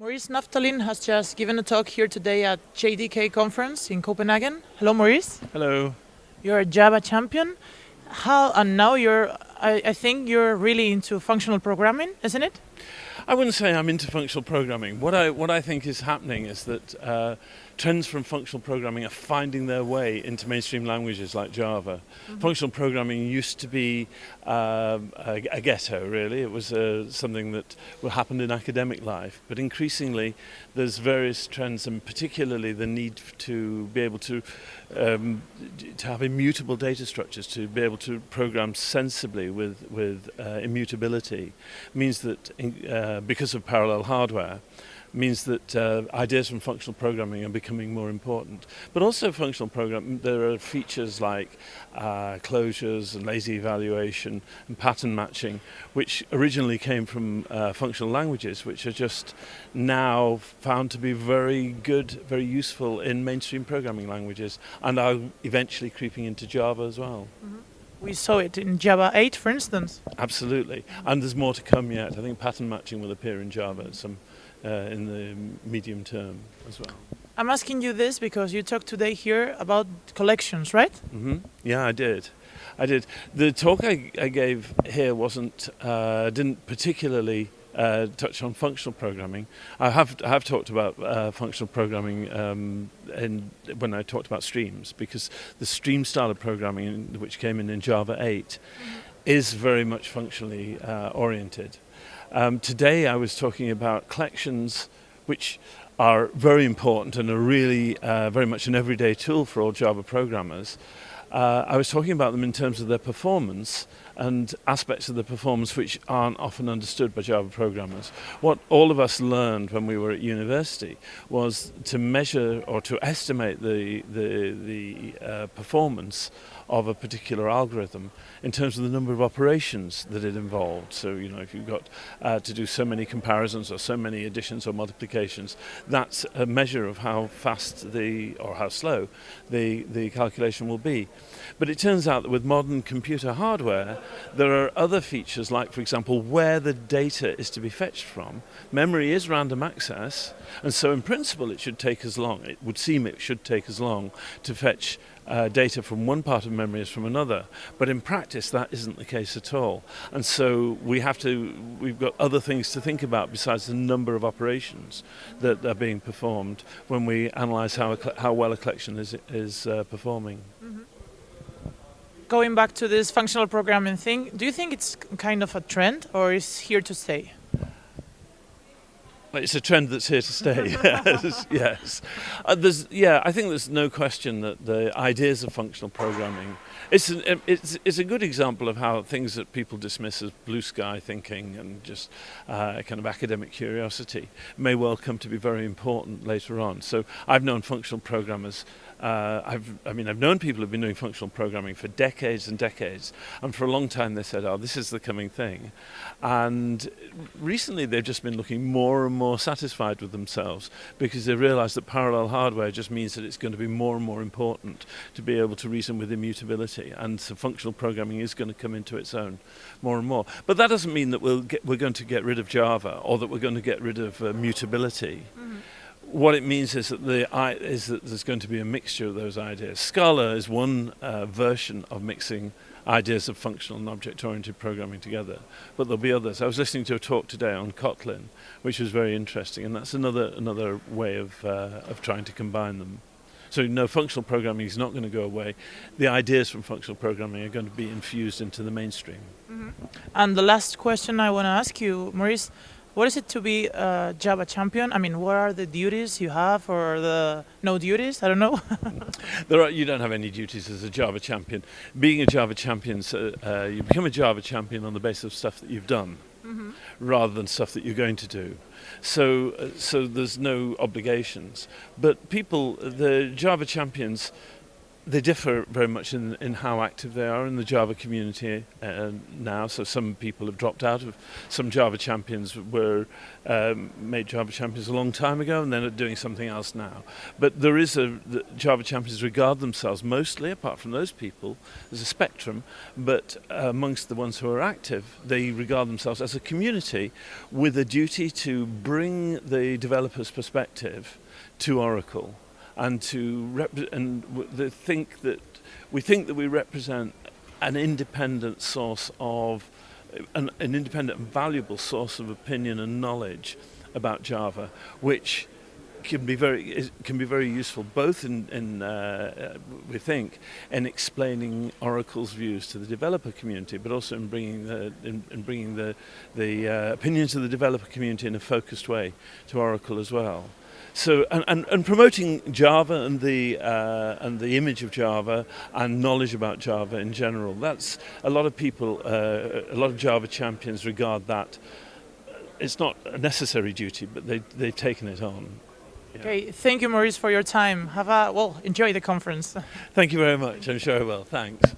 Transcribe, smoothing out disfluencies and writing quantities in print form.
Maurice Naftalin has just given a talk here today at JDK conference in Copenhagen. Hello, Maurice. Hello. You're a Java champion. And now I think you're really into functional programming, isn't it? I wouldn't say I'm into functional programming. What I think is happening is that trends from functional programming are finding their way into mainstream languages like Java. Functional programming used to be a ghetto, really. It was something that happened in academic life. But increasingly, there's various trends, and particularly the need to be able to have immutable data structures, to be able to program sensibly with immutability, means that because of parallel hardware, means that ideas from functional programming are becoming more important. But also functional programming, there are features like closures and lazy evaluation and pattern matching, which originally came from functional languages, which are just now found to be very good, very useful in mainstream programming languages, and are eventually creeping into Java as well. We saw it in Java 8, for instance. Absolutely, and there's more to come yet. I think pattern matching will appear in Java in the medium term as well. I'm asking you this because you talked today here about collections, right? Yeah, I did. The talk I gave here didn't particularly touch on functional programming. I have talked about functional programming when I talked about streams, because the stream style of programming, which came in Java 8, is very much functionally oriented. Today I was talking about collections, which are very important and are really very much an everyday tool for all Java programmers. I was talking about them in terms of their performance and aspects of the performance which aren't often understood by Java programmers. What all of us learned when we were at university was to measure or to estimate the performance of a particular algorithm in terms of the number of operations that it involved. So, if you've got to do so many comparisons or so many additions or multiplications, that's a measure of how fast or how slow the calculation will be. But it turns out that with modern computer hardware, there are other features, like, for example, where the data is to be fetched from. Memory is random access, and so in principle it should take as long, it would seem it should take as long to fetch data from one part of memory as from another, but in practice that isn't the case at all. And so we've got other things to think about besides the number of operations that are being performed when we analyze how well a collection is performing. Going back to this functional programming thing, do you think it's kind of a trend or is here to stay? It's a trend that's here to stay. Yes. I think there's no question that the ideas of functional programming, it's a good example of how things that people dismiss as blue sky thinking and just kind of academic curiosity may well come to be very important later on. So I've known functional programmers. I've known people who've been doing functional programming for decades and decades, and for a long time they said, "Oh, this is the coming thing," and recently they've just been looking more and more satisfied with themselves because they realised that parallel hardware just means that it's going to be more and more important to be able to reason with immutability, and so functional programming is going to come into its own more and more. But that doesn't mean that we're going to get rid of Java or that we're going to get rid of mutability. What it means is that there's going to be a mixture of those ideas. Scala is one version of mixing ideas of functional and object-oriented programming together, but there'll be others. I was listening to a talk today on Kotlin, which was very interesting, and that's another way of trying to combine them. So no, functional programming is not going to go away. The ideas from functional programming are going to be infused into the mainstream. And the last question I want to ask you, Maurice, what is it to be a Java champion? I mean, what are the duties you have, or no duties? I don't know. You don't have any duties as a Java champion. Being a Java champion, you become a Java champion on the basis of stuff that you've done, rather than stuff that you're going to do. So there's no obligations. But the Java champions, They differ very much in how active they are in the Java community now. So some people have dropped out of some Java champions were made Java champions a long time ago and then are doing something else now. But there is the Java champions regard themselves mostly, apart from those people, as a spectrum. But amongst the ones who are active, they regard themselves as a community with a duty to bring the developer's perspective to Oracle and we think that we represent an independent source of an independent and valuable source of opinion and knowledge about Java, which can be very useful both we think in explaining Oracle's views to the developer community, but also in bringing the opinions of the developer community in a focused way to Oracle as well. So and promoting Java and the image of Java and knowledge about Java in general. That's a lot of people, a lot of Java champions regard that. It's not a necessary duty, but they've taken it on. Yeah. Okay, thank you, Maurice, for your time. Enjoy the conference. Thank you very much. I'm sure I will. Thanks.